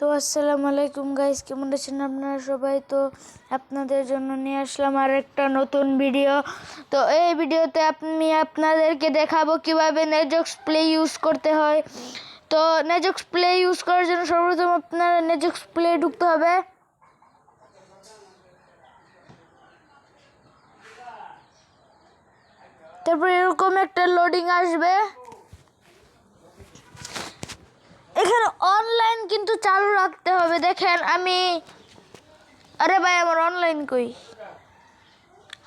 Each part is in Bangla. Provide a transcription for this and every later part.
তো আসসালামু আলাইকুম গাইস, কেমন আছেন আপনারা সবাই? তো আপনাদের জন্য নিয়ে আসলাম আর একটা নতুন ভিডিও। তো এই ভিডিওতে আমি আপনাদেরকে দেখাবো কিভাবে নেজক্স প্লে ইউজ করতে হয়। তো নেজক্স প্লে ইউজ করার জন্য সর্বপ্রথম আপনারা নেজক্স প্লে ঢুকতে হবে। তারপর এরকম একটা লোডিং আসবে। এখানে অনলাইন কিন্তু চালু রাখতে হবে। দেখেন আমি, আরে ভাই আমার অনলাইন কই?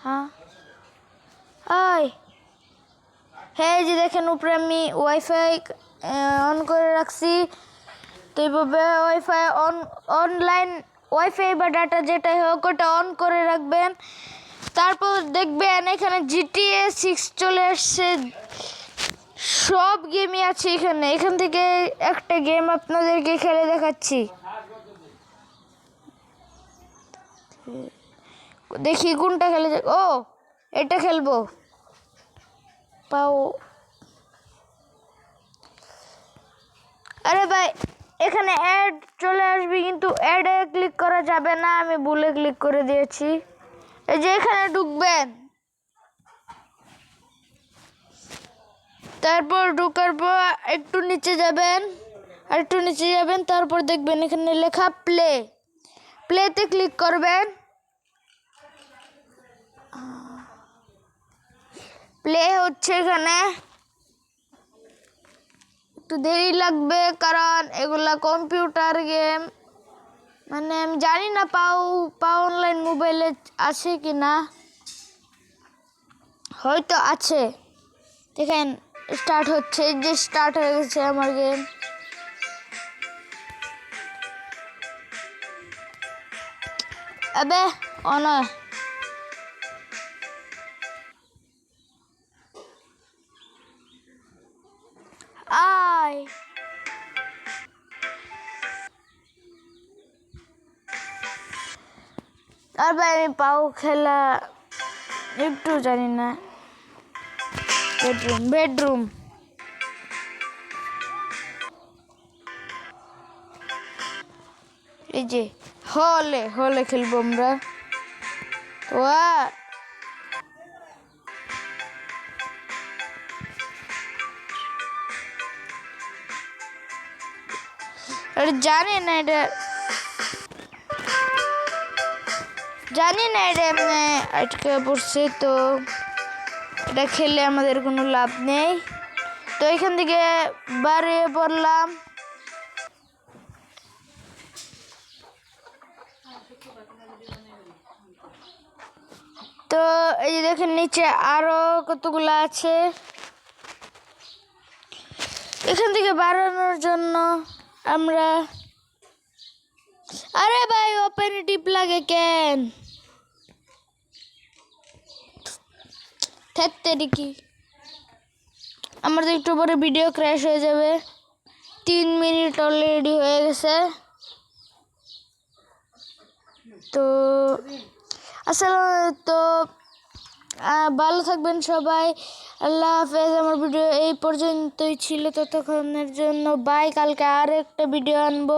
হ্যাঁ হ্যাঁ, যে দেখেন উপরে আমি ওয়াইফাই অন করে রাখছি। তো এইভাবে ওয়াইফাই অনলাইন ওয়াইফাই বা ডাটা যেটাই হোক ওটা অন করে রাখবেন। তারপর দেখবেন এখানে GTA 6 চলে আসছে। সব গেমই আছে এখান থেকে একটা গেম আপনাদেরকে খেলে দেখাচ্ছি। দেখি কোনটা খেলে। ও, এটা খেলবো। পাও। আরে ভাই এখানে অ্যাড চলে আসবে, কিন্তু অ্যাডে ক্লিক করা যাবে না, আমি ভুলে ক্লিক করে দিয়েছি। এই যে এখানে ঢুকবেন, তারপর ঢোকার পর একটু নিচে যাবেন, তারপর দেখবেন এখানে লেখা প্লেতে ক্লিক করবেন। প্লে হচ্ছে, এখানে একটু দেরি লাগবে কারণ এগুলা কম্পিউটার গেম। মানে আমি জানি না পাও অনলাইন মোবাইলে আছে কি না, হয়তো আছে। দেখেন স্টার্ট হচ্ছে, যে স্টার্ট হয়ে গেছে আমার গেম। আবে অন আয়। আর ভাই আমি পাও খেলা একটু জানি না। বেডরুম এই যে হলে খেলবো আমরা। জানি না এটা এমনি আটকে পড়ছে, তো এটা খেলে আমাদের কোনো লাভ নেই। তো এখান থেকে বাড়িয়ে পড়লাম। তো এই যে দেখেন নিচে আরো কতগুলো আছে। এখান থেকে বাড়ানোর জন্য আমরা, আরে ভাই ওপেন টিপ লাগে কেন? থাকতে দেখি আমার তো একটু পরে ভিডিও ক্র্যাশ হয়ে যাবে। 3 মিনিট অলরেডি হয়ে গেছে। তো আসলে তো ভালো থাকবেন সবাই, আল্লাহ হাফেজ। আমার ভিডিও এই পর্যন্তই ছিল, ততক্ষণের জন্য বাই। কালকে আর একটা ভিডিও আনবো।